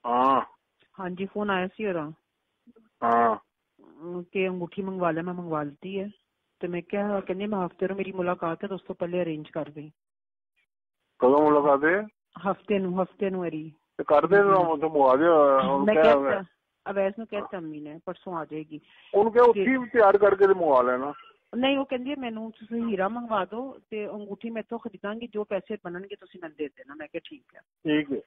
हाँ हाँ जी, फोन आया सी और हाँ कि अंगूठी मंगवा ले, मैं मंगवा लेती है तो मैं क्या कहनी मैं हफ्ते ਨੂੰ ਮੇਰੀ ਮੁਲਾਕਾਤ ਹੈ तो उस तो पहले अरेंज कर दी। कदों मुलाकात है? हफ्ते ਨੂੰ अरी तो कर दे तो मंगवा दे। मैं कहता अवैस ਨੂੰ कहता अम्मी ने परसों आ जाएगी। उनके उठी तैयार करके तो मंगवा लेना। नहीं वो कहती है मैनू ਤੁਸੀਂ हीरा मंगवा दो ਤੇ अंगूठी मैं तो खरीदांगी, जो पैसे बनणगे ਤੁਸੀਂ ਮੈਨੂੰ ਦੇ ਦੇਣਾ। मैं क्या ठीक है। ठीक है।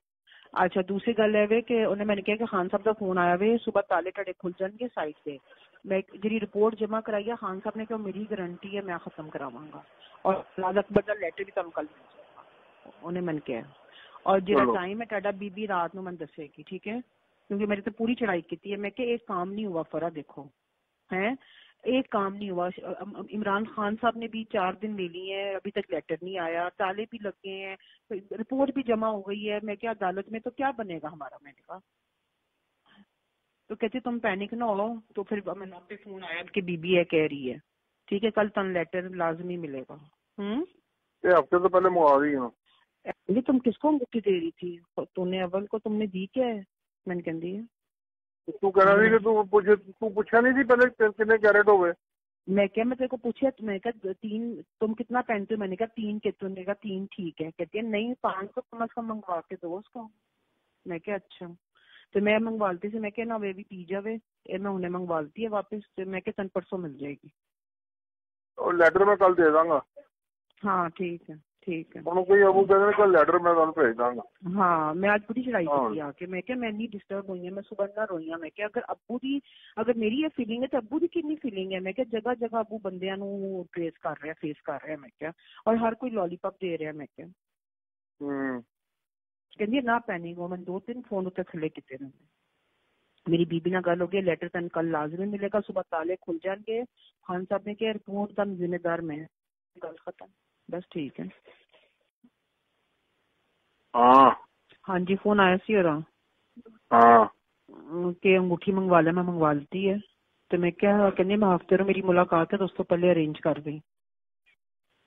अच्छा दूसरी गल है वे कि उन्हें मैंने कहा कि खान साहब का फोन आया वे सुबह ताले टड़े खुल जाएंगे साइट से। मैं जी रिपोर्ट जमा कराई है, खान साहब ने कहा मेरी गारंटी है मैं खत्म करावांगा और राज अकबर का लेटर भी तुम कल मिल जाएगा उन्हें मैंने कहा। और जो टाइम है टाडा बीबी रात में मैं दसेगी, ठीक है, क्योंकि मेरी तो पूरी चढ़ाई की है। मैं एक काम नहीं हुआ फरा, देखो है एक काम नहीं हुआ। इमरान खान साहब ने भी 4 दिन ले लिए हैं, अभी तक लेटर नहीं आया, ताले भी लगे हैं, रिपोर्ट भी जमा हो गई है। मैं क्या अदालत में तो क्या बनेगा हमारा। मैंने कहा तो कहते तुम पैनिक ना हो। तो फिर मैंने पे फोन आया कि बीबी है कह रही है ठीक है कल तन लेटर लाजमी मिलेगा। ये हफ्ते तो पहले मंगवा दी हो। ये तुम किसको अंगूठी दे रही थी? तूने अव्वल को तुमने दी क्या है? मैंने कह दी है तू कह रही कि तू पूछा नहीं थी पहले कितने कैरेट हो गए? मैं क्या मैं तेरे को पूछा तो मैंने कहा 3 तुम कितना पहनते हो? मैंने कहा 3 के, तूने कहा 3 ठीक है। कहती है नहीं 500 कम से कम मंगवा के दो उसको। मैं क्या अच्छा तो मैं मंगवाती थी। मैं क्या ना वे भी पी जावे मैं उन्हें मंगवाती है वापस। तो मैं क्या तन परसों मिल जाएगी और लेटर मैं कल दे दूंगा। हाँ ठीक है ठीक है। कोई अबू कहते कल लेटर मैं तुम भेज दूंगा। हाँ मैं आज पूरी चढ़ाई की आके। मैं क्या मैं नहीं डिस्टर्ब हुई है, मैं सुबह ना रोई हूं। मैं क्या अगर अब्बू दी अगर मेरी ये फीलिंग है तो अब्बू दी कितनी फीलिंग है। मैं क्या जगह जगह अब्बू बंदियां नू ट्रेस कर रहा है, फेस कर रहा है। मैं क्या और हर कोई लॉलीपॉप दे रहा है। मैं क्या कहती है ना पैनिक हो। मैं 2-3 फोन उत्ते थले किते ने। मेरी बीबी ना गल हो गई लेटर तन कल लाजमी मिलेगा, सुबह ताले खुल जाएंगे। खान साहब ने कहा रिपोर्ट का जिम्मेदार मैं। गल खत्म बस ठीक है। हाँ जी फोन आया सी और कि अंगूठी मंगवा ले, मैं मंगवा लेती है तो मैं क्या कहनी मैं हफ्ते ਨੂੰ मेरी मुलाकात है तो उस तो पहले अरेंज कर दी।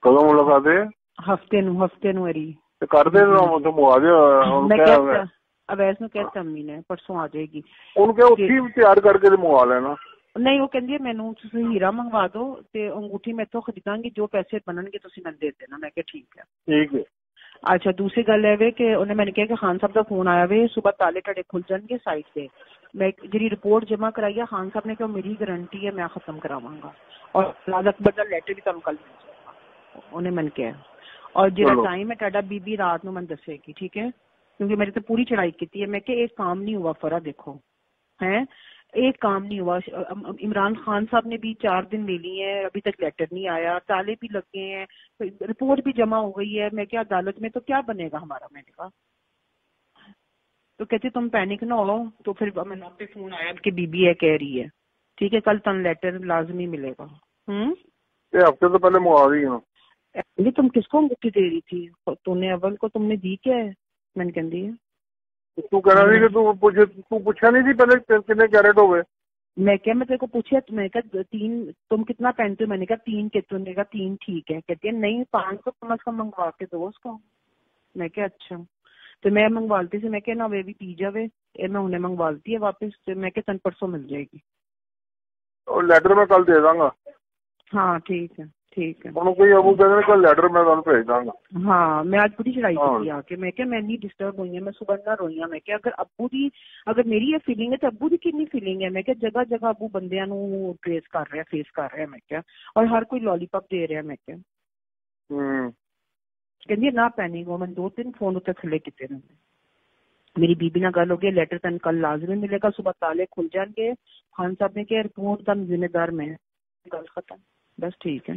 कदों मुलाकात है? हफ्ते ਨੂੰ अरी तो कर दे तो मंगवा दे। मैं कहता अवैस ਨੂੰ कहता अम्मी ने परसों आ जाएगी। उनके उठी तैयार करके तो मंगवा लेना। नहीं वो कहती है मैनू ਤੁਸੀਂ हीरा मंगवा दो ਤੇ अंगूठी मैं तो खरीदांगी, जो पैसे बनणगे ਤੁਸੀਂ ਮੈਨੂੰ ਦੇ देना। मैं क्या ठीक है। ठीक है। अच्छा दूसरी गल है वे कि उन्हें मैंने कहा कि खान साहब का फोन आया वे सुबह ताले टड़े खुल जाएंगे साइट से। मैं जी रिपोर्ट जमा कराई है, खान साहब ने कहा मेरी गारंटी है मैं खत्म करावांगा और राज अकबर का लेटर भी तुम कल मिल जाएगा उन्हें मैंने कहा। और जो टाइम है टाडा बीबी रात में मैं दसेगी, ठीक है, क्योंकि मेरी तो पूरी चढ़ाई की है। मैं क्या एक काम नहीं हुआ फरा, देखो है एक काम नहीं हुआ। इमरान खान साहब ने भी 4 दिन ले लिए हैं, अभी तक लेटर नहीं आया, ताले भी लगे हैं, रिपोर्ट भी जमा हो गई है। मैं क्या अदालत में तो क्या बनेगा हमारा। मैंने कहा तो कहती तुम पैनिक ना हो। तो फिर मैंने पे फोन आया कि बीबी है कह रही है ठीक है कल तन लेटर लाजमी मिलेगा। ये हफ्ते तो पहले मंगवा दी हो। ये तुम किसको अंगूठी दे रही थी? तूने अव्वल को तुमने दी क्या है? मैंने कह दी है तू कह रही कि तू पूछा नहीं थी पहले कितने कैरेट हो गए? मैं क्या मैं तेरे को पूछा तो मैंने कहा 3 तुम कितना पहनते हो? मैंने कहा 3 के, तूने कहा 3 ठीक है। कहती है नहीं 500 कम से कम मंगवा के दो उसको। मैं क्या अच्छा तो मैं मंगवाती थी। मैं क्या ना वे भी पी जावे मैं उन्हें मंगवाती है वापस। तो मैं क्या तन परसों मिल जाएगी और लेटर मैं कल दे दूंगा। हाँ ठीक है ठीक है। कोई अबू कहते कल लेटर मैं तुम भेज दूंगा। हाँ मैं आज पूरी चढ़ाई की आके। मैं क्या मैं नहीं डिस्टर्ब हुई है, मैं सुबह ना रोई हूं। मैं क्या अगर अब्बू दी अगर मेरी ये फीलिंग है तो अब्बू दी कितनी फीलिंग है। मैं क्या जगह जगह अब्बू बंदियां नू ट्रेस कर रहा है, फेस कर रहा है। मैं क्या और हर कोई लॉलीपॉप दे रहा है। मैं क्या कहती ना पैनिक हो। मैं 2-3 फोन उत्ते थले किते ने। मेरी बीबी ना गल हो गई लेटर तन कल लाजमी मिलेगा, सुबह ताले खुल जाएंगे। खान साहब ने कहा रिपोर्ट का जिम्मेदार मैं। गल खत्म बस ठीक है।